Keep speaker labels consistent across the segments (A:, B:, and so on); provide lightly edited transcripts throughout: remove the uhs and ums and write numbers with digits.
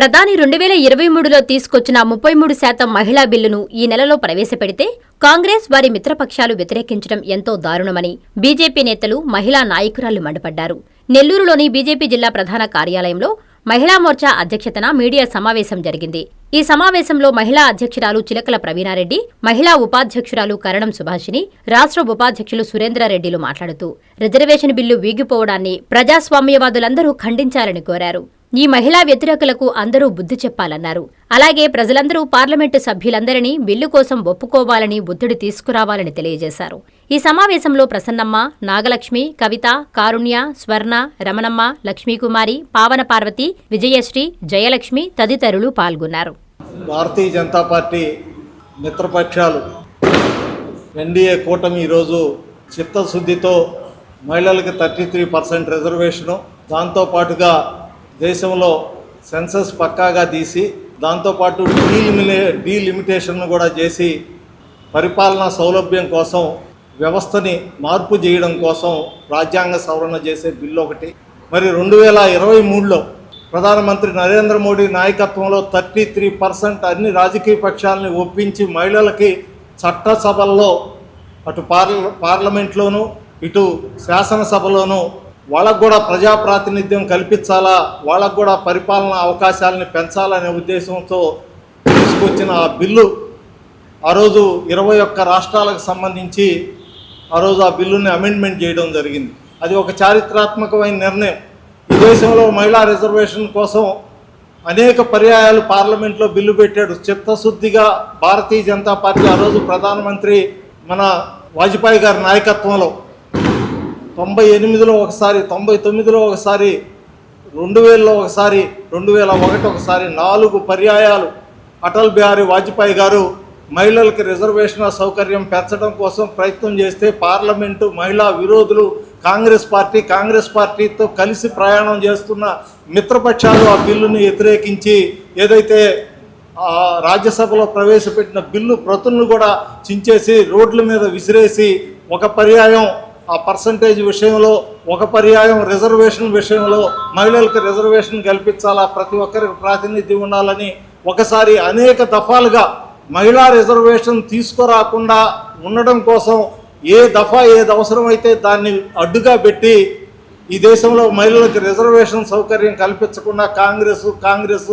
A: ప్రధాని 2023లో తీసుకొచ్చిన 33% మహిళా బిల్లును ఈ నెలలో ప్రవేశపెడితే కాంగ్రెస్ వారి మిత్రపక్షాలు వ్యతిరేకించడం ఎంతో దారుణమని బీజేపీ నేతలు, మహిళా నాయకురాళ్లు మండిపడ్డారు. నెల్లూరులోని బీజేపీ జిల్లా ప్రధాన కార్యాలయంలో మహిళా మోర్చా అధ్యక్షతన మీడియా సమావేశం జరిగింది. ఈ సమావేశంలో మహిళా అధ్యక్షురాలు చిలకల ప్రవీణారెడ్డి, మహిళా ఉపాధ్యక్షురాలు కరణం సుభాషిణి, రాష్ట్ర ఉపాధ్యక్షులు సురేంద్రారెడ్డిలు మాట్లాడుతూ రిజర్వేషన్ బిల్లు వీగిపోవడాన్ని ప్రజాస్వామ్యవాదులందరూ ఖండించాలని కోరారు. ఈ మహిళా వ్యతిరేకులకు అందరూ బుద్ధి చెప్పాలన్నారు. అలాగే ప్రజలందరూ పార్లమెంటు సభ్యులందరినీ బిల్లు కోసం ఒప్పుకోవాలని, ఒత్తిడి తీసుకురావాలని తెలియజేశారు. ఈ సమావేశంలో ప్రసన్నమ్మ, నాగలక్ష్మి, కవిత, కారుణ్య, స్వర్ణ, రమణమ్మ, లక్ష్మీకుమారి, పావన పార్వతి, విజయశ్రీ, జయలక్ష్మి తదితరులు పాల్గొన్నారు.
B: భారతీయ జనతా పార్టీ మిత్రపక్షాలు ఎన్డీఏ కూటమి ఈరోజు చిత్తశుద్ధితో మహిళలకు 33% రిజర్వేషను, దాంతోపాటుగా దేశంలో సెన్సస్ పక్కాగా తీసి దాంతోపాటు డీలిమిటేషన్ కూడా చేసి పరిపాలనా సౌలభ్యం కోసం వ్యవస్థని మార్పు చేయడం కోసం రాజ్యాంగ సవరణ చేసే బిల్లు ఒకటి. మరి 2023లో ప్రధానమంత్రి నరేంద్ర మోడీ నాయకత్వంలో 33% అన్ని రాజకీయ పక్షాలని ఒప్పించి మహిళలకి చట్టసభల్లో అటు పార్లమెంట్లోనూ ఇటు శాసనసభలోనూ వాళ్ళకు కూడా ప్రజాప్రాతినిధ్యం కల్పించాలా, వాళ్ళకు కూడా పరిపాలనా అవకాశాలని పెంచాలనే ఉద్దేశంతో తీసుకొచ్చిన ఆ బిల్లు ఆ రోజు 21 రాష్ట్రాలకు సంబంధించి ఆ రోజు ఆ బిల్లుని అమెండ్మెంట్ చేయడం జరిగింది. అది ఒక చారిత్రాత్మకమైన నిర్ణయం. ఈ దేశంలో మహిళా రిజర్వేషన్ కోసం అనేక పర్యాయాలు పార్లమెంట్లో బిల్లు పెట్టాడు. చిత్తశుద్ధిగా భారతీయ జనతా పార్టీ ఆ రోజు ప్రధానమంత్రి మన వాజ్పేయి గారి నాయకత్వంలో 98లో ఒకసారి, 99లో ఒకసారి, 2000లో ఒకసారి, 2001 ఒకసారి 4 పర్యాయాలు అటల్ బిహారీ వాజ్పేయి గారు మహిళలకు రిజర్వేషన్ సౌకర్యం పెంచడం కోసం ప్రయత్నం చేస్తే పార్లమెంటు మహిళా విరోధులు కాంగ్రెస్ పార్టీతో కలిసి ప్రయాణం చేస్తున్న మిత్రపక్షాలు ఆ బిల్లుని వ్యతిరేకించి ఏదైతే రాజ్యసభలో ప్రవేశపెట్టిన బిల్లు ప్రతులను కూడా చించేసి రోడ్ల మీద విసిరేసి ఒక పర్యాయం ఆ పర్సంటేజ్ విషయంలో, ఒక పర్యాయం రిజర్వేషన్ విషయంలో మహిళలకు రిజర్వేషన్ కల్పించాలా, ప్రతి ఒక్కరికి ప్రాతినిధ్యం ఉండాలని ఒకసారి అనేక దఫాలుగా మహిళా రిజర్వేషన్ తీసుకురాకుండా ఉండడం కోసం ఏది అవసరమైతే దాన్ని అడ్డుగా పెట్టి ఈ దేశంలో మహిళలకు రిజర్వేషన్ సౌకర్యం కల్పించకుండా కాంగ్రెస్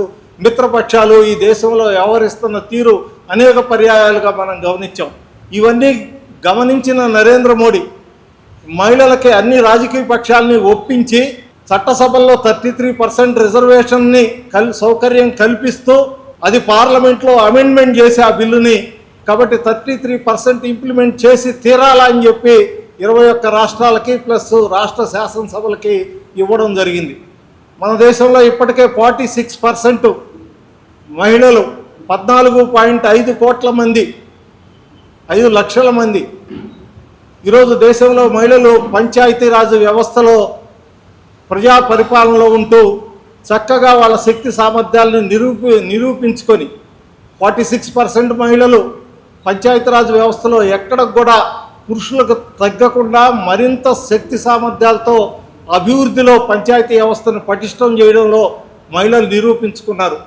B: మిత్రపక్షాలు ఈ దేశంలో వ్యవహరిస్తున్న తీరు అనేక పర్యాయాలుగా మనం గమనించాం. ఇవన్నీ గమనించిన నరేంద్ర మోడీ మహిళలకి అన్ని రాజకీయ పక్షాలని ఒప్పించి చట్టసభల్లో 33% రిజర్వేషన్ని సౌకర్యం కల్పిస్తూ అది పార్లమెంట్లో అమెండ్మెంట్ చేసి ఆ బిల్లుని కాబట్టి 33% ఇంప్లిమెంట్ చేసి తీరాలా అని చెప్పి 21 రాష్ట్రాలకి ప్లస్ రాష్ట్ర శాసనసభలకి ఇవ్వడం జరిగింది. మన దేశంలో ఇప్పటికే 46% మహిళలు 14.5 కోట్ల మంది, 5 లక్షల మంది ఈరోజు దేశంలో మహిళలు పంచాయతీరాజ్ వ్యవస్థలో ప్రజా పరిపాలనలో ఉంటూ చక్కగా వాళ్ళ శక్తి సామర్థ్యాలను నిరూపించుకొని 46% మహిళలు పంచాయతీరాజ్ వ్యవస్థలో ఎక్కడ కూడా పురుషులకు తగ్గకుండా మరింత శక్తి సామర్థ్యాలతో అభివృద్ధిలో పంచాయతీ వ్యవస్థను పటిష్టం చేయడంలో మహిళలు నిరూపించుకున్నారు.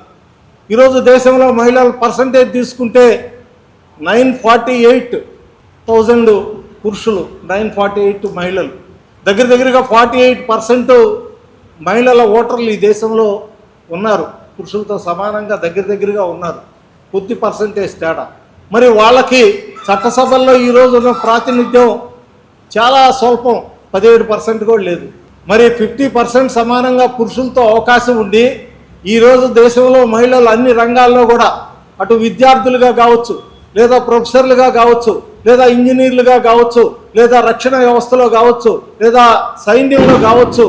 B: ఈరోజు దేశంలో మహిళల పర్సంటేజ్ తీసుకుంటే 948,000 పురుషులు, 948 మహిళలు, దగ్గరగా 48% మహిళల ఓటర్లు ఈ దేశంలో ఉన్నారు. పురుషులతో సమానంగా దగ్గరగా ఉన్నారు, కొద్ది పర్సంటేజ్ తేడా. మరి వాళ్ళకి చట్టసభల్లో ఈరోజు ఉన్న ప్రాతినిధ్యం చాలా స్వల్పం, 17% కూడా లేదు. మరి 50% సమానంగా పురుషులతో అవకాశం ఉండి ఈరోజు దేశంలో మహిళలు అన్ని రంగాల్లో కూడా అటు విద్యార్థులుగా కావచ్చు, లేదా ప్రొఫెసర్లుగా కావచ్చు, లేదా ఇంజనీర్లుగా కావచ్చు, లేదా రక్షణ వ్యవస్థలో కావచ్చు, లేదా సైన్యంలో కావచ్చు,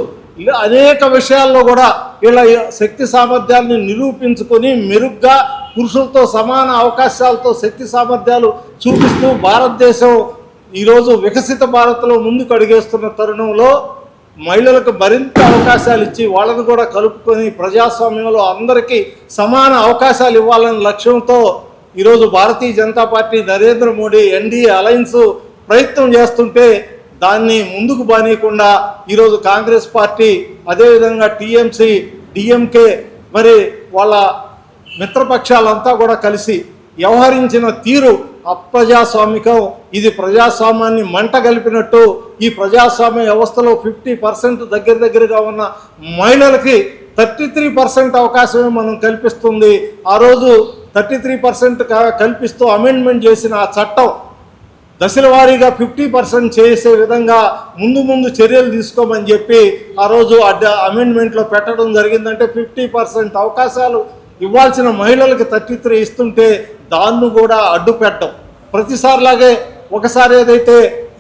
B: అనేక విషయాల్లో కూడా వీళ్ళ శక్తి సామర్థ్యాన్ని నిరూపించుకొని మెరుగ్గా పురుషులతో సమాన అవకాశాలతో శక్తి సామర్థ్యాలు చూపిస్తూ భారతదేశం ఈరోజు వికసిత భారత్లో ముందుకు అడుగేస్తున్న తరుణంలో మహిళలకు మరింత అవకాశాలు ఇచ్చి వాళ్ళని కూడా కలుపుకొని ప్రజాస్వామ్యంలో అందరికీ సమాన అవకాశాలు ఇవ్వాలనే లక్ష్యంతో ఈరోజు Bharatiya Janata Party Narendra Modi NDA alliance ప్రయత్నం చేస్తుంటే దాన్ని ముందుకు బానీయకుండా ఈరోజు కాంగ్రెస్ పార్టీ, అదేవిధంగా టీఎంసీ, డిఎంకే, మరి వాళ్ళ మిత్రపక్షాలంతా కూడా కలిసి వ్యవహరించిన తీరు అప్రజాస్వామికం. ఇది ప్రజాస్వామ్యాన్ని మంట కలిపినట్టు. ఈ ప్రజాస్వామ్య వ్యవస్థలో 50% దగ్గరగా ఉన్న మహిళలకి 33% అవకాశమే మనం కల్పిస్తుంది. ఆ రోజు 33% కల్పిస్తూ అమెండ్మెంట్ చేసిన ఆ చట్టం దశల వారీగా 50% చేసే విధంగా ముందు చర్యలు తీసుకోమని చెప్పి ఆ రోజు అమెండ్మెంట్లో పెట్టడం జరిగిందంటే 50% అవకాశాలు ఇవ్వాల్సిన మహిళలకు 33 ఇస్తుంటే దాన్ని కూడా అడ్డుపెట్టడం. ప్రతిసారిలాగే ఒకసారి ఏదైతే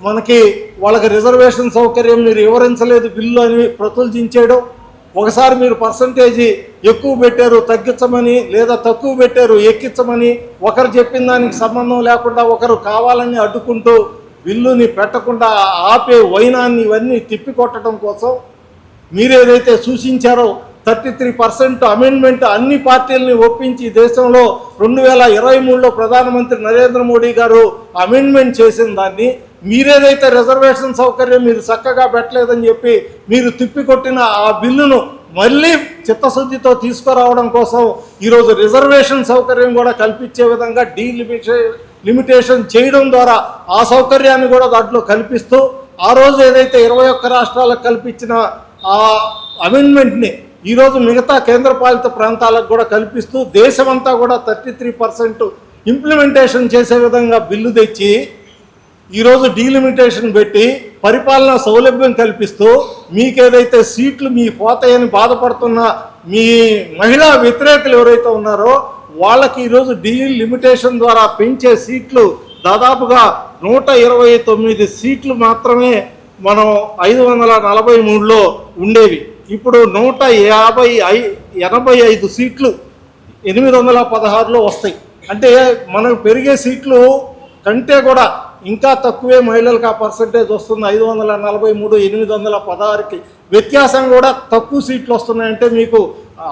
B: మనకి వాళ్ళకి రిజర్వేషన్ సౌకర్యం మీరు వివరించలేదు బిల్లు అని ప్రతుల్జించేయడం, ఒకసారి మీరు పర్సంటేజీ ఎక్కువ పెట్టారు తగ్గించమని, లేదా తక్కువ పెట్టారు ఎక్కించమని, ఒకరు చెప్పిన దానికి సంబంధం లేకుండా ఒకరు కావాలని అడ్డుకుంటూ బిల్లుని పెట్టకుండా ఆపే వైనాన్ని ఇవన్నీ తిప్పికొట్టడం కోసం మీరేదైతే సూచించారో 33% అమెండ్మెంట్ అన్ని పార్టీలని ఒప్పించి దేశంలో 2023లో ప్రధానమంత్రి నరేంద్ర మోడీ గారు అమెండ్మెంట్ చేసిన దాన్ని మీరేదైతే రిజర్వేషన్ సౌకర్యం మీరు చక్కగా పెట్టలేదని చెప్పి మీరు తిప్పికొట్టిన ఆ బిల్లును మళ్ళీ చిత్తశుద్ధితో తీసుకురావడం కోసం ఈరోజు రిజర్వేషన్ సౌకర్యం కూడా కల్పించే విధంగా లిమిటేషన్ చేయడం ద్వారా ఆ సౌకర్యాన్ని కూడా దాంట్లో కల్పిస్తూ ఆ రోజు ఏదైతే 21 రాష్ట్రాలకు కల్పించిన ఆ అమెండ్మెంట్ని ఈరోజు మిగతా కేంద్రపాలిత ప్రాంతాలకు కూడా కల్పిస్తూ దేశమంతా కూడా 33% ఇంప్లిమెంటేషన్ చేసే విధంగా బిల్లు తెచ్చి ఈరోజు డీలిమిటేషన్ పెట్టి పరిపాలనా సౌలభ్యం కల్పిస్తూ మీకేదైతే సీట్లు మీ పోతాయని బాధపడుతున్న మీ మహిళా వ్యతిరేకులు ఎవరైతే ఉన్నారో వాళ్ళకి ఈరోజు డీలిమిటేషన్ ద్వారా పెంచే సీట్లు దాదాపుగా 129 సీట్లు మాత్రమే మనం 543లో ఉండేవి. ఇప్పుడు 185 సీట్లు 816లో వస్తాయి. అంటే మనకు పెరిగే సీట్లు కంటే కూడా ఇంకా తక్కువే మహిళలకు ఆ పర్సంటేజ్ వస్తుంది. 543 816కి వ్యత్యాసం కూడా తక్కువ సీట్లు వస్తున్నాయంటే మీకు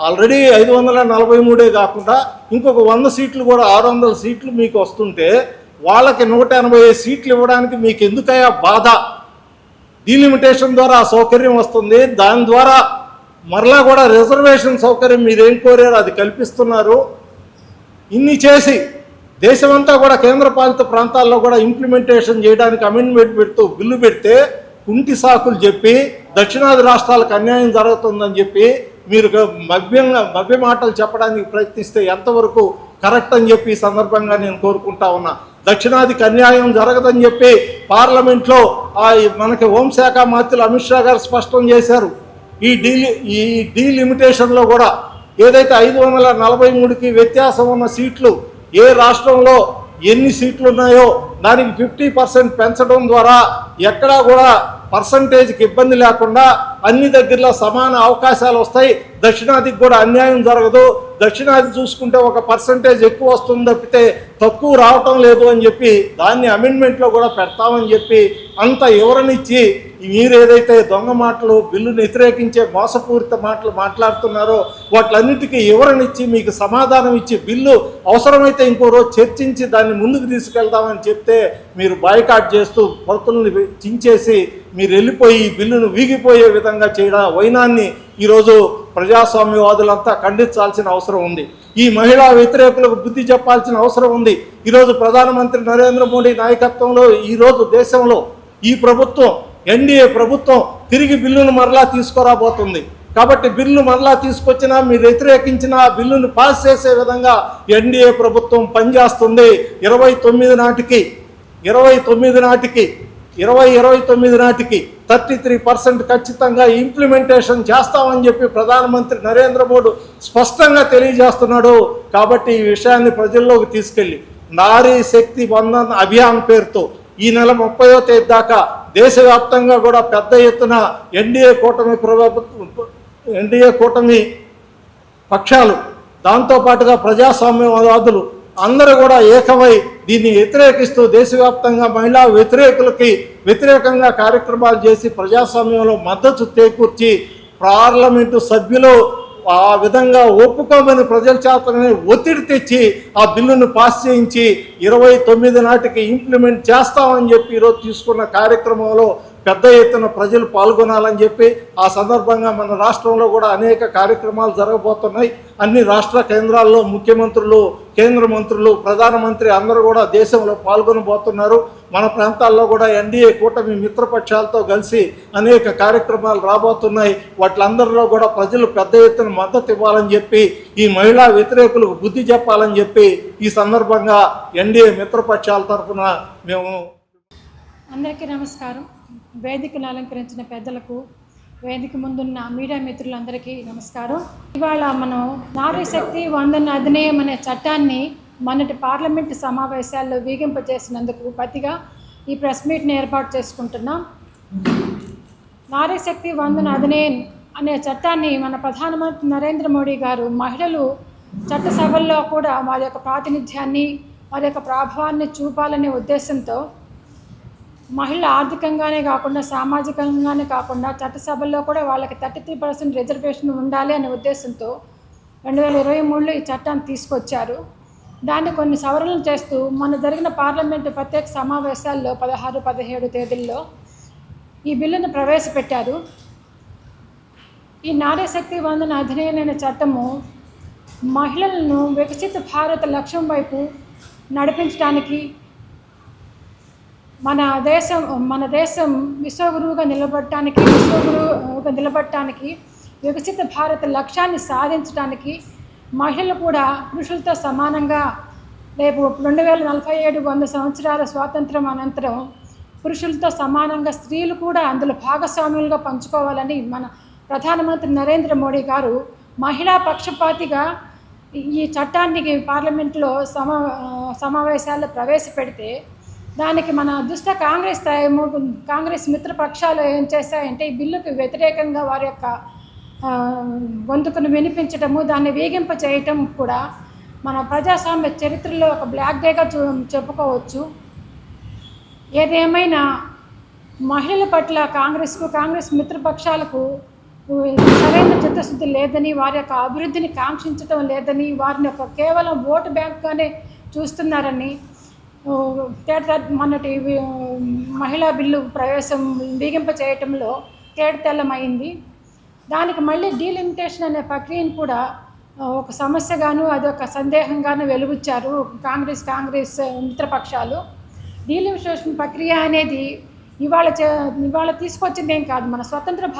B: ఆల్రెడీ 543 కాకుండా ఇంకొక 100 సీట్లు కూడా 600 సీట్లు మీకు వస్తుంటే వాళ్ళకి 185 సీట్లు ఇవ్వడానికి మీకు ఎందుకయ్యా బాధ? డీలిమిటేషన్ ద్వారా ఆ సౌకర్యం వస్తుంది. దాని ద్వారా మరలా కూడా రిజర్వేషన్ సౌకర్యం మీరేం కోరారో అది కల్పిస్తున్నారు. ఇన్ని చేసి దేశమంతా కూడా కేంద్రపాలిత ప్రాంతాల్లో కూడా ఇంప్లిమెంటేషన్ చేయడానికి అమెండ్మెంట్ పెడుతూ బిల్లు పెడితే కుంటి సాకులు చెప్పి దక్షిణాది రాష్ట్రాలకు అన్యాయం జరుగుతుందని చెప్పి మీరు మభ్య మాటలు చెప్పడానికి ప్రయత్నిస్తే ఎంతవరకు కరెక్ట్ అని చెప్పి ఈ సందర్భంగా నేను కోరుకుంటా ఉన్నా. దక్షిణాదికి అన్యాయం జరగదని చెప్పి పార్లమెంట్లో మనకి హోంశాఖ మంత్రులు అమిత్ షా గారు స్పష్టం చేశారు. ఈ డీలిమిటేషన్లో కూడా ఏదైతే 543కి వ్యత్యాసం ఉన్న సీట్లు ఏ రాష్ట్రంలో ఎన్ని సీట్లు ఉన్నాయో దానికి 50% పెంచడం ద్వారా ఎక్కడా కూడా పర్సంటేజ్కి ఇబ్బంది లేకుండా అన్ని దగ్గరలో సమాన అవకాశాలు వస్తాయి. దక్షిణాదికి కూడా అన్యాయం జరగదు. దక్షిణాది చూసుకుంటే ఒక పర్సంటేజ్ ఎక్కువ వస్తుంది తప్పితే తక్కువ రావటం లేదు అని చెప్పి దాన్ని అమెండ్మెంట్లో కూడా పెడతామని చెప్పి అంత వివరణిచ్చి మీరు ఏదైతే దొంగ మాటలు బిల్లును వ్యతిరేకించే మోసపూరిత మాటలు మాట్లాడుతున్నారో వాటిలన్నిటికీ వివరణిచ్చి మీకు సమాధానం ఇచ్చి బిల్లు అవసరమైతే ఇంకో రోజు చర్చించి దాన్ని ముందుకు తీసుకెళ్దామని చెప్తే మీరు బాయ్కాట్ చేస్తూ పొరతుల్ని చించేసి మీరు వెళ్ళిపోయి ఈ బిల్లును వీగిపోయే విధంగా చేయడం వైనాన్ని ఈరోజు ప్రజాస్వామ్యవాదులంతా ఖండించాల్సిన అవసరం ఉంది. ఈ మహిళా వ్యతిరేకులకు బుద్ధి చెప్పాల్సిన అవసరం ఉంది. ఈరోజు ప్రధానమంత్రి నరేంద్ర మోడీ నాయకత్వంలో ఈరోజు దేశంలో ఈ ప్రభుత్వం ఎన్డీఏ ప్రభుత్వం తిరిగి బిల్లును మరలా తీసుకురాబోతుంది. కాబట్టి బిల్లు మరలా తీసుకొచ్చినా మీరు వ్యతిరేకించిన ఆ బిల్లును పాస్ చేసే విధంగా ఎన్డీఏ ప్రభుత్వం పనిచేస్తుంది. 2029 నాటికి 33% ఖచ్చితంగా ఇంప్లిమెంటేషన్ చేస్తామని చెప్పి ప్రధానమంత్రి నరేంద్ర మోడీ స్పష్టంగా తెలియజేస్తున్నాడు. కాబట్టి ఈ విషయాన్ని ప్రజల్లోకి తీసుకెళ్ళి నారీ శక్తి వందన్ అభియాన్ పేరుతో ఈ నెల 30వ తేదీ దాకా దేశవ్యాప్తంగా కూడా పెద్ద ఎత్తున ఎన్డీఏ కూటమి పక్షాలు దాంతోపాటుగా ప్రజాస్వామ్యవాదులు అందరూ కూడా ఏకమై దీన్ని వ్యతిరేకిస్తూ దేశవ్యాప్తంగా మహిళా వ్యతిరేకంగా కార్యక్రమాలు చేసి ప్రజాస్వామ్యంలో మద్దతు చేకూర్చి పార్లమెంటు సభ్యులు ఆ విధంగా ఒప్పుకోమని ప్రజల చేతనే ఒత్తిడి తెచ్చి ఆ బిల్లును పాస్ చేయించి 29 నాటికి ఇంప్లిమెంట్ చేస్తామని చెప్పి ఈరోజు తీసుకున్న కార్యక్రమంలో పెద్ద ఎత్తున ప్రజలు పాల్గొనాలని చెప్పి ఆ సందర్భంగా మన రాష్ట్రంలో కూడా అనేక కార్యక్రమాలు జరగబోతున్నాయి. అన్ని రాష్ట్ర కేంద్రాల్లో ముఖ్యమంత్రులు, కేంద్ర మంత్రులు, ప్రధానమంత్రి అందరూ కూడా దేశంలో పాల్గొనబోతున్నారు. మన ప్రాంతాల్లో కూడా ఎన్డీఏ కూటమి మిత్రపక్షాలతో కలిసి అనేక కార్యక్రమాలు రాబోతున్నాయి. వాటిలందరిలో కూడా ప్రజలు పెద్ద ఎత్తున మద్దతు ఇవ్వాలని చెప్పి, ఈ మహిళా వ్యతిరేకులకు బుద్ధి చెప్పాలని చెప్పి ఈ సందర్భంగా ఎన్డీఏ మిత్రపక్షాల తరఫున మేము
C: అందరికీ నమస్కారం. వేదికను అలంకరించిన పెద్దలకు, వేదిక ముందున్న మీడియా మిత్రులందరికీ నమస్కారం. ఇవాళ మనం నారీ శక్తి వందన అధినియం అనే చట్టాన్ని మొన్నటి పార్లమెంటు సమావేశాల్లో వీగింపజేసినందుకు ప్రతిగా ఈ ప్రెస్ మీట్ని ఏర్పాటు చేసుకుంటున్నాం. నారీ శక్తి వందన అధినియం అనే చట్టాన్ని మన ప్రధానమంత్రి నరేంద్ర మోడీ గారు మహిళలు చట్టసభల్లో కూడా వారి యొక్క ప్రాతినిధ్యాన్ని, వారి యొక్క ప్రభావాన్ని చూపాలనే ఉద్దేశంతో మహిళలు ఆర్థికంగానే కాకుండా సామాజికంగానే కాకుండా చట్టసభల్లో కూడా వాళ్ళకి 33% రిజర్వేషన్ ఉండాలి అనే ఉద్దేశంతో 2023లో ఈ చట్టాన్ని తీసుకొచ్చారు. దాన్ని కొన్ని సవరణలు చేస్తూ మొన్న జరిగిన పార్లమెంటు ప్రత్యేక సమావేశాల్లో 16, 17 తేదీల్లో ఈ బిల్లును ప్రవేశపెట్టారు. ఈ నారీ శక్తి వందన అధినియం అనే చట్టము మహిళలను వికసిత భారత లక్ష్యం వైపు నడిపించడానికి, మన దేశం విశ్వగురువుగా నిలబడటానికి వికసిత భారత లక్ష్యాన్ని సాధించడానికి మహిళలు కూడా పురుషులతో సమానంగా రేపు 2047 100 సంవత్సరాల స్వాతంత్రం అనంతరం పురుషులతో సమానంగా స్త్రీలు కూడా అందులో భాగస్వాములుగా పంచుకోవాలని మన ప్రధానమంత్రి నరేంద్ర మోడీ గారు మహిళా పక్షపాతిగా ఈ చట్టానికి పార్లమెంట్లో సమావేశాల్లో ప్రవేశపెడితే, దానికి మన దుష్ట కాంగ్రెస్ మిత్రపక్షాలు ఏం చేశాయంటే ఈ బిల్లుకు వ్యతిరేకంగా వారి యొక్క గొంతుకును వినిపించటము, దాన్ని వేగింప చేయటం కూడా మన ప్రజాస్వామ్య చరిత్రలో ఒక బ్లాక్ డేగా చెప్పుకోవచ్చు. ఏదేమైనా మహిళల పట్ల కాంగ్రెస్ మిత్రపక్షాలకు సరైన చిత్తశుద్ధి లేదని, వారి యొక్క అభివృద్ధిని కాంక్షించటం లేదని, వారిని యొక్క కేవలం ఓటు బ్యాంక్గానే చూస్తున్నారని మొన్నటి మహిళా బిల్లు బిగింప చేయటంలో తేటతెల్లమైంది. దానికి మళ్ళీ డీలిమిటేషన్ అనే ప్రక్రియను కూడా ఒక సమస్యగాను, అదొక సందేహంగాను వెలుగుచ్చారు కాంగ్రెస్ మిత్రపక్షాలు. డీలిమిటేషన్ ప్రక్రియ అనేది ఇవాళ తీసుకొచ్చింది ఏం కాదు. మన స్వతంత్రం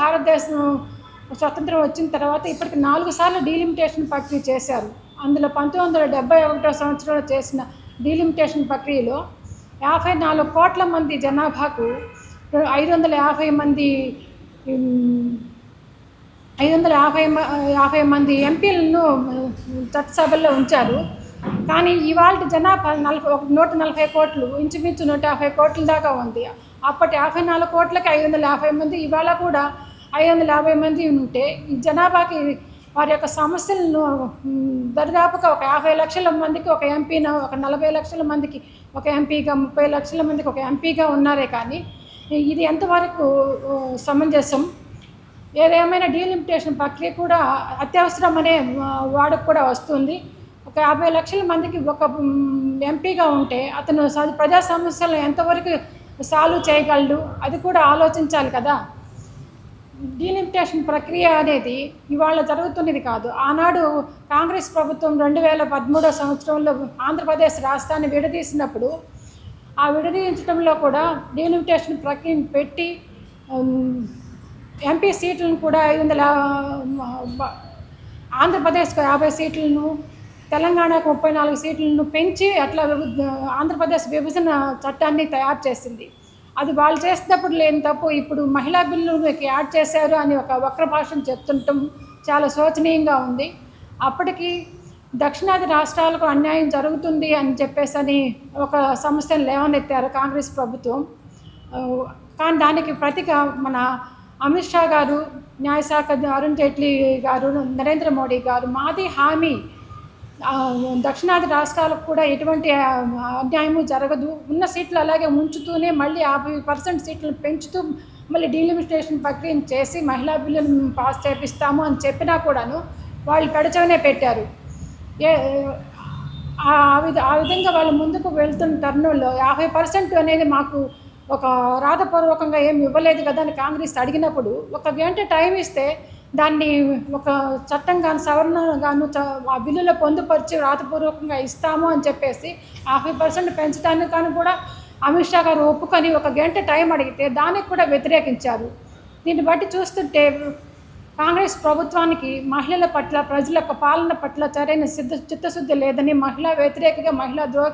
C: వచ్చిన తర్వాత ఇప్పటికి 4 సార్లు డీలిమిటేషన్ ప్రక్రియ చేశారు. అందులో 1971 సంవత్సరంలో చేసిన డీలిమిటేషన్ ప్రక్రియలో 54 కోట్ల మంది జనాభాకు 550 మంది ఎంపీలను చట్టసభల్లో ఉంచారు. కానీ ఇవాళ జనాభా 140 కోట్లు, ఇంచుమించు 150 కోట్ల దాకా ఉంది. అప్పటి 54 కోట్లకి 550 మంది, ఇవాళ కూడా 550 మంది ఉంటే ఈ జనాభాకి వారి యొక్క సమస్యలను దరిదాపుగా ఒక 50 లక్షల మందికి ఒక ఎంపీన, ఒక 40 లక్షల మందికి ఒక ఎంపీగా, 30 లక్షల మందికి ఒక ఎంపీగా ఉన్నారే. కానీ ఇది ఎంతవరకు సమంజసం? ఏదేమైనా డీలిమిటేషన్ ప్రక్రియ కూడా అత్యవసరం అనే వాడకు కూడా వస్తుంది. ఒక 50 లక్షల మందికి ఒక ఎంపీగా ఉంటే అతను ప్రజా సమస్యలను ఎంతవరకు సాల్వ్ చేయగలడు, అది కూడా ఆలోచించాలి కదా. డీలిమిటేషన్ ప్రక్రియ అనేది ఇవాళ జరుగుతున్నది కాదు. ఆనాడు కాంగ్రెస్ ప్రభుత్వం 2013 సంవత్సరంలో ఆంధ్రప్రదేశ్ రాష్ట్రాన్ని విడదీసినప్పుడు ఆ విడదీయించడంలో కూడా డీలిమిటేషన్ ప్రక్రియను పెట్టి ఎంపీ సీట్లను కూడా 500, ఆంధ్రప్రదేశ్కు 50 సీట్లను, తెలంగాణకు 34 సీట్లను పెంచి అట్లా ఆంధ్రప్రదేశ్ విభజన చట్టాన్ని తయారు చేసింది. అది వాళ్ళు చేసినప్పుడు లేని తప్పు ఇప్పుడు మహిళా బిల్లుకి యాడ్ చేశారు అని ఒక వక్ర భాషను చెప్తుండటం చాలా శోచనీయంగా ఉంది. అప్పటికి దక్షిణాది రాష్ట్రాలకు అన్యాయం జరుగుతుంది అని చెప్పేసి ఒక సమస్యను లేవనెత్తారు కాంగ్రెస్ ప్రభుత్వం. కానీ దానికి ప్రతిగా మన అమిత్ షా గారు, న్యాయశాఖ అరుణ్ జైట్లీ గారు, నరేంద్ర మోడీ గారు మాది హామీ, దక్షిణాది రాష్ట్రాలకు కూడా ఎటువంటి అన్యాయము జరగదు, ఉన్న సీట్లు అలాగే ఉంచుతూనే మళ్ళీ 50% సీట్లను పెంచుతూ మళ్ళీ డీలిమిటేషన్ ప్రక్రియను చేసి మహిళా బిల్లును పాస్ చేపిస్తాము అని చెప్పినా కూడాను వాళ్ళు పెడచవనే పెట్టారు. ఆ విధంగా వాళ్ళు ముందుకు వెళ్తున్న తరుణంలో 50% అనేది మాకు ఒక రాతపూర్వకంగా ఏమి ఇవ్వలేదు కదా అని కాంగ్రెస్ అడిగినప్పుడు 1 గంట టైం ఇస్తే దాన్ని ఒక చట్టం కానీ సవరణ గాను ఆ బిల్లులో పొందుపరిచి రాతపూర్వకంగా ఇస్తాము అని చెప్పేసి 50% పెంచడానికి కానీ కూడా అమిత్ షా గారు ఒప్పుకొని 1 గంట టైం అడిగితే దానికి కూడా వ్యతిరేకించారు. దీన్ని బట్టి చూస్తుంటే కాంగ్రెస్ ప్రభుత్వానికి మహిళల పట్ల ప్రజల యొక్క పాలన పట్ల సరైన చిత్తశుద్ధి లేదని, మహిళా వ్యతిరేకంగా మహిళా ద్రోహ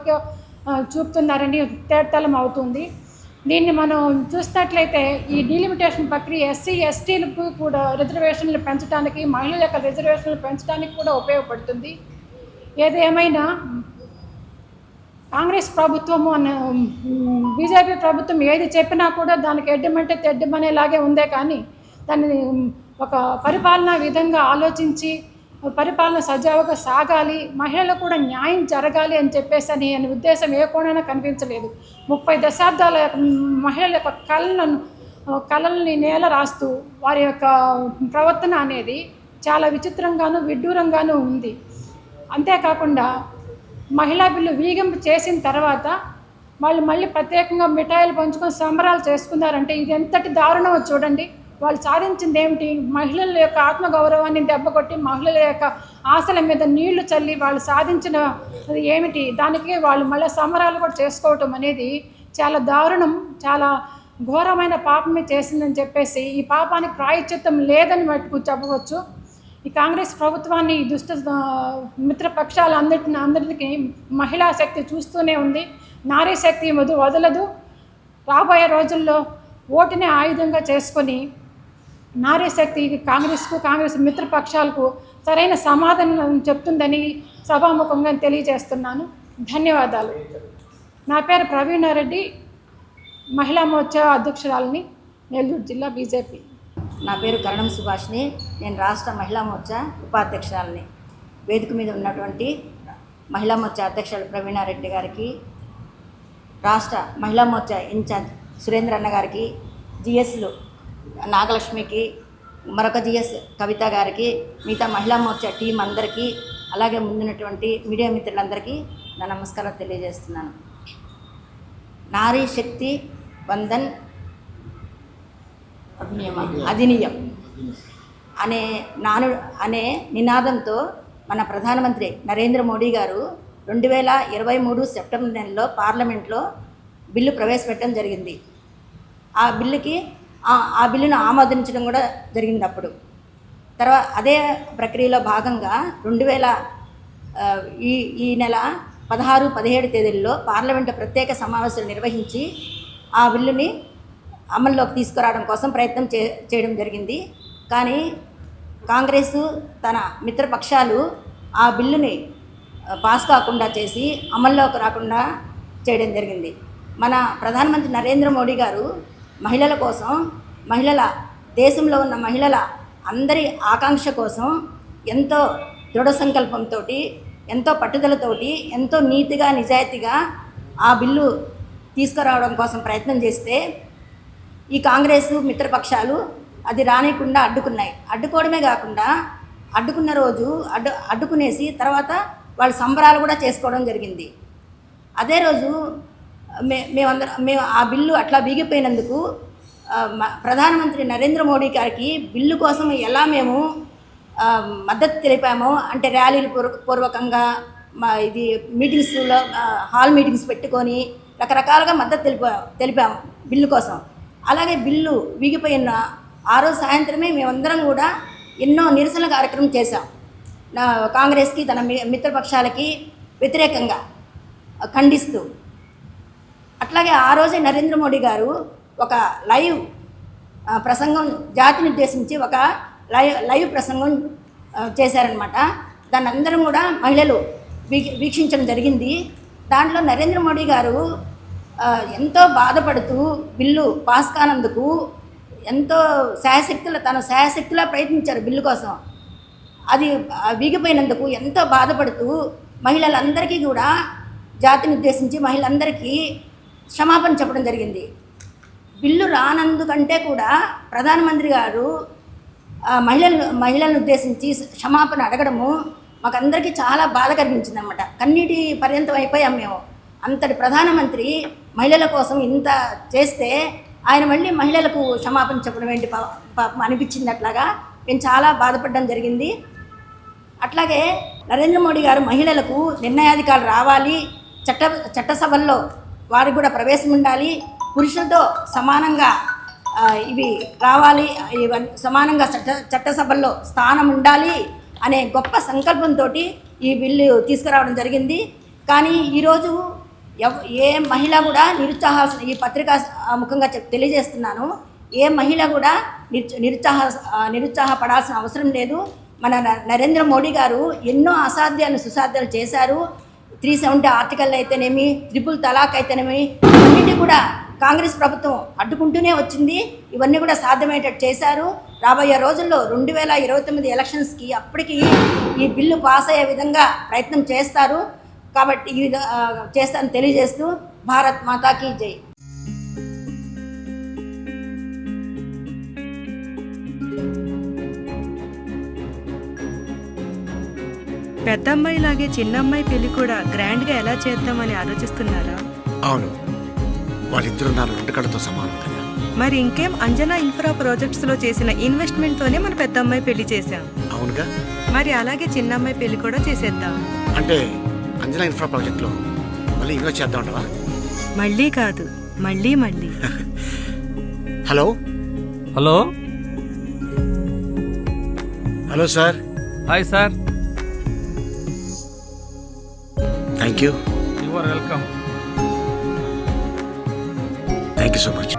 C: చూపుతున్నారని తేటతలం అవుతుంది. దీన్ని మనం చూసినట్లయితే ఈ డీలిమిటేషన్ ప్రక్రియ ఎస్సీ ఎస్టీలకు కూడా రిజర్వేషన్లు పెంచడానికి, మహిళల యొక్క రిజర్వేషన్లు పెంచడానికి కూడా ఉపయోగపడుతుంది. ఏదేమైనా కాంగ్రెస్ ప్రభుత్వము బీజేపీ ప్రభుత్వం ఏది చెప్పినా కూడా దానికి ఎడ్డమంటే తెడ్డమనేలాగే ఉందే కానీ దాన్ని ఒక పరిపాలనా విధంగా ఆలోచించి పరిపాలన సజావుగా సాగాలి, మహిళలకు కూడా న్యాయం జరగాలి అని చెప్పేసి అనే ఉద్దేశం ఏ కోణైనా కనిపించలేదు. 30 దశాబ్దాల మహిళల యొక్క కళల్ని నేల రాస్తూ వారి యొక్క ప్రవర్తన అనేది చాలా విచిత్రంగాను విడ్డూరంగాను ఉంది. అంతేకాకుండా మహిళా బిల్లు వీగింపు చేసిన తర్వాత వాళ్ళు మళ్ళీ ప్రత్యేకంగా మిఠాయిలు పంచుకొని సంబరాలు చేసుకున్నారంటే ఇది ఎంతటి దారుణమో చూడండి. వాళ్ళు సాధించింది ఏమిటి? మహిళల యొక్క ఆత్మగౌరవాన్ని దెబ్బకొట్టి మహిళల యొక్క ఆశల మీద నీళ్లు చల్లి వాళ్ళు సాధించిన ఏమిటి? దానికి వాళ్ళు మళ్ళీ సంబరాలు కూడా చేసుకోవటం అనేది చాలా దారుణం, చాలా ఘోరమైన పాపమే చేసిందని చెప్పేసి ఈ పాపానికి ప్రాయశ్చిత్తం లేదని మటుకు చెప్పవచ్చు. ఈ కాంగ్రెస్ ప్రభుత్వాన్ని దుష్ట మిత్రపక్షాలు అందరికీ మహిళా శక్తి చూస్తూనే ఉంది. నారీ శక్తి వదలదు. రాబోయే రోజుల్లో ఓటుని ఆయుధంగా చేసుకొని నారీ శక్తి కాంగ్రెస్ మిత్రపక్షాలకు సరైన సమాధానం చెప్తుందని సభాముఖంగా తెలియజేస్తున్నాను. ధన్యవాదాలు. నా పేరు ప్రవీణారెడ్డి, మహిళా మోర్చా అధ్యక్షురాలని, నెల్లూరు జిల్లా బీజేపీ.
D: నా పేరు కరణం సుభాష్ని, నేను రాష్ట్ర మహిళా మోర్చా ఉపాధ్యక్షురాలని. వేదిక మీద ఉన్నటువంటి మహిళా మోర్చా అధ్యక్షులు ప్రవీణారెడ్డి గారికి, రాష్ట్ర మహిళా మోర్చా ఇన్ఛార్జ్ సురేంద్ర అన్న గారికి, జిఎస్లు నాగలక్ష్మికి, మరొక జిఎస్ కవిత గారికి, మిగతా మహిళా మోర్చా టీం అందరికీ, అలాగే ముందున్నటువంటి మీడియా మిత్రులందరికీ నా నమస్కారం తెలియజేస్తున్నాను. నారీ శక్తి వందన్ అధినియం అనే నినాదంతో మన ప్రధానమంత్రి నరేంద్ర మోడీ గారు 2023 సెప్టెంబర్ నెలలో పార్లమెంట్లో బిల్లు ప్రవేశపెట్టడం జరిగింది. ఆ బిల్లును ఆమోదించడం కూడా జరిగింది. అప్పుడు తర్వాత అదే ప్రక్రియలో భాగంగా ఈ నెల 16, 17 తేదీల్లో పార్లమెంటు ప్రత్యేక సమావేశాలు నిర్వహించి ఆ బిల్లుని అమల్లోకి తీసుకురావడం కోసం ప్రయత్నం చేయడం జరిగింది. కానీ కాంగ్రెస్ తన మిత్రపక్షాలు ఆ బిల్లుని పాస్ కాకుండా చేసి అమల్లోకి రాకుండా చేయడం జరిగింది. మన ప్రధానమంత్రి నరేంద్ర మోడీ గారు మహిళల కోసం, దేశంలో ఉన్న మహిళల అందరి ఆకాంక్ష కోసం ఎంతో దృఢ సంకల్పంతో, ఎంతో పట్టుదలతోటి, ఎంతో నీతిగా నిజాయితీగా ఆ బిల్లు తీసుకురావడం కోసం ప్రయత్నం చేస్తే ఈ కాంగ్రెస్ మిత్రపక్షాలు అది రానికుండా అడ్డుకున్నాయి. అడ్డుకోవడమే కాకుండా అడ్డుకున్న రోజు అడ్డుకునేసి తర్వాత వాళ్ళు సంబరాలు కూడా చేసుకోవడం జరిగింది. అదే రోజు మేము ఆ బిల్లు అట్లా వీగిపోయినందుకు ప్రధానమంత్రి నరేంద్ర మోడీ గారికి బిల్లు కోసం ఎలా మేము మద్దతు తెలిపామో, అంటే ర్యాలీలు పూర్వకంగా ఇది మీటింగ్స్లో హాల్ మీటింగ్స్ పెట్టుకొని రకరకాలుగా మద్దతు తెలిపాము బిల్లు కోసం. అలాగే బిల్లు వీగిపోయిన ఆ రోజు సాయంత్రమే మేమందరం కూడా ఎన్నో నిరసన కార్యక్రమం చేశాం. కాంగ్రెస్కి తన మిత్రపక్షాలకి వ్యతిరేకంగా ఖండిస్తూ. అట్లాగే ఆ రోజే నరేంద్ర మోడీ గారు ఒక లైవ్ ప్రసంగం, జాతిని ఉద్దేశించి ఒక లైవ్ ప్రసంగం చేశారనమాట. దాన్ని అందరం కూడా మహిళలు వీక్షించడం జరిగింది. దాంట్లో నరేంద్ర మోడీ గారు ఎంతో బాధపడుతూ బిల్లు పాస్ కానందుకు ఎంతో తను శాయశక్తిలా ప్రయత్నించారు బిల్లు కోసం. అది వీగిపోయినందుకు ఎంతో బాధపడుతూ మహిళలందరికీ కూడా జాతిని ఉద్దేశించి మహిళలందరికీ క్షమాపణ చెప్పడం జరిగింది. బిల్లు రానందుకంటే కూడా ప్రధానమంత్రి గారు మహిళలను ఉద్దేశించి క్షమాపణ అడగడము మాకందరికీ చాలా బాధ కలిగించింది అన్నమాట. కన్నీటి పర్యంతం అయిపోయాం మేము. అంతటి ప్రధానమంత్రి మహిళల కోసం ఇంత చేస్తే ఆయన మళ్ళీ మహిళలకు క్షమాపణ చెప్పడం ఏంటి పాపం అనిపించింది. అట్లాగా మేము చాలా బాధపడడం జరిగింది. అట్లాగే నరేంద్ర మోడీ గారు మహిళలకు నిర్ణయాధికారులు రావాలి, చట్టసభల్లో వారికి కూడా ప్రవేశం ఉండాలి, పురుషులతో సమానంగా ఇవి రావాలి, సమానంగా చట్టసభల్లో స్థానం ఉండాలి అనే గొప్ప సంకల్పంతో ఈ బిల్లు తీసుకురావడం జరిగింది. కానీ ఈరోజు ఏ మహిళ కూడా ఈ పత్రికా ముఖంగా తెలియజేస్తున్నాను, ఏ మహిళ కూడా నిరుత్సాహపడాల్సిన అవసరం లేదు. మన నరేంద్ర మోడీ గారు ఎన్నో అసాధ్యాలు సుసాధ్యాలు చేశారు. 370 ఆర్టికల్ అయితేనేమి, ట్రిపుల్ తలాక్ అయితేనేమి, ఇవన్నీ కూడా కాంగ్రెస్ ప్రభుత్వం అడ్డుకుంటూనే వచ్చింది. ఇవన్నీ కూడా సాధ్యమయ్యేటట్టు చేశారు. రాబోయే రోజుల్లో 2029 ఎలక్షన్స్కి అప్పటికి ఈ బిల్లు పాస్ అయ్యే విధంగా ప్రయత్నం చేస్తారు. కాబట్టి ఈ చేస్తానని తెలియజేస్తూ భారత్ మాతాకి జై.
E: పెద్దమ్మాయి లాగే చిన్నమ్మాయి పెళ్లి కూడా గ్రాండ్ గా ఎలా చేద్దామని ఆలోచిస్తున్నారా?
F: అవును, వాళ్ళిద్దరు నా 2 కళ్ళతో సమానం కదా.
E: మరి ఇంకేం, అంజనా ఇన్ఫ్రా ప్రాజెక్ట్స్ లో చేసిన ఇన్వెస్ట్మెంట్ తోనే మన పెద్దమ్మాయి పెళ్లి చేశాం.
F: అవునుగా,
E: మరి అలాగే చిన్నమ్మాయి పెళ్లి కూడా చేసేద్దాం.
F: అంటే అంజనా ఇన్ఫ్రా ప్రాజెక్ట్ లో మళ్ళీ ఇన్వెస్ట్ చేద్దాం అంటావా?
E: మళ్ళీ కాదు, మళ్ళీ మళ్ళీ.
F: Hello
G: hello
F: hello sir.
G: Hi sir.
F: Thank you.
G: You are welcome.
F: Thank you so much.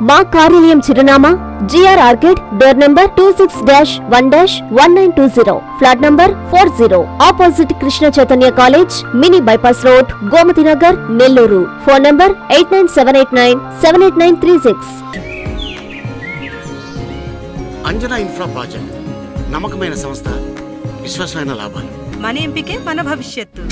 A: మా కార్యాలయం చిరునామా GR orchid, door number 26-1-1920, flat number 40, opposite Krishna Chaitanya college, mini bypass road, Gomathi Nagar, Nellore. Phone number 8978978936.
F: Anjana infra project నమ్మకమైన సంస్థ, విశ్వాసమైన లాభాలు.
E: మన ఎంపికే మన భవిష్యత్తు.